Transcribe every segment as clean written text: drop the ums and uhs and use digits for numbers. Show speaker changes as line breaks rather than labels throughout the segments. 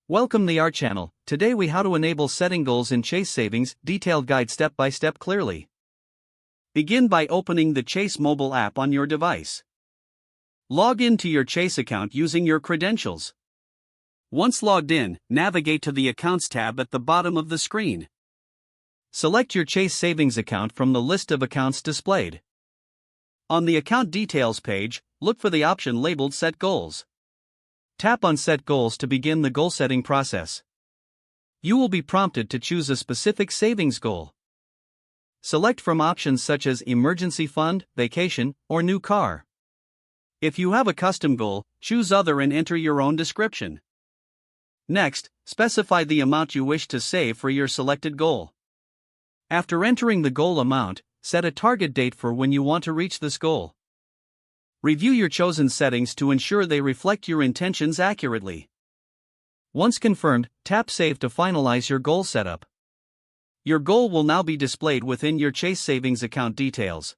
Welcome to our channel. Today we how to enable setting goals in Chase Savings, detailed guide step by step clearly. Begin by opening the Chase mobile app on your device. Log into your Chase account using your credentials. Once logged in, navigate to the Accounts tab at the bottom of the screen. Select your Chase Savings account from the list of accounts displayed. On the Account Details page, look for the option labeled Set Goals. Tap on Set Goals to begin the goal setting process. You will be prompted to choose a specific savings goal. Select from options such as Emergency Fund, Vacation, or New Car. If you have a custom goal, choose Other and enter your own description. Next, specify the amount you wish to save for your selected goal. After entering the goal amount, set a target date for when you want to reach this goal. Review your chosen settings to ensure they reflect your intentions accurately. Once confirmed, tap Save to finalize your goal setup. Your goal will now be displayed within your Chase Savings account details.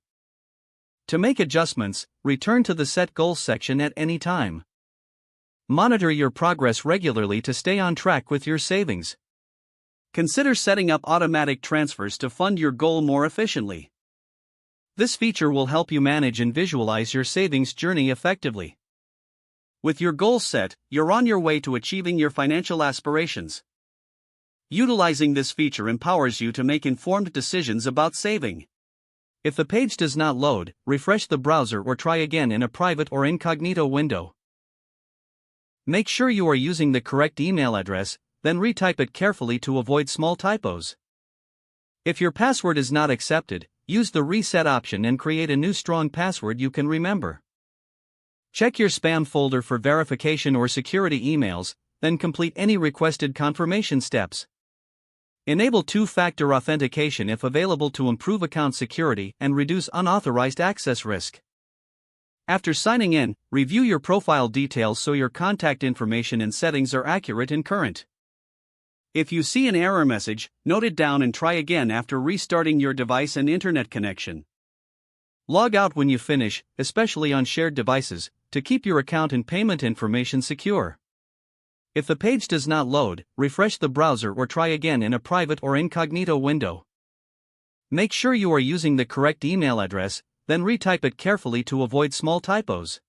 To make adjustments, return to the Set Goals section at any time. Monitor your progress regularly to stay on track with your savings. Consider setting up automatic transfers to fund your goal more efficiently. This feature will help you manage and visualize your savings journey effectively. With your goals set, you're on your way to achieving your financial aspirations. Utilizing this feature empowers you to make informed decisions about saving. If the page does not load, refresh the browser or try again in a private or incognito window. Make sure you are using the correct email address, then retype it carefully to avoid small typos. If your password is not accepted, use the reset option and create a new strong password you can remember. Check your spam folder for verification or security emails, then complete any requested confirmation steps. Enable two-factor authentication if available to improve account security and reduce unauthorized access risk. After signing in, review your profile details so your contact information and settings are accurate and current. If you see an error message, note it down and try again after restarting your device and internet connection. Log out when you finish, especially on shared devices, to keep your account and payment information secure. If the page does not load, refresh the browser or try again in a private or incognito window. Make sure you are using the correct email address, then retype it carefully to avoid small typos.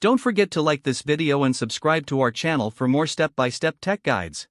Don't forget to like this video and subscribe to our channel for more step-by-step tech guides.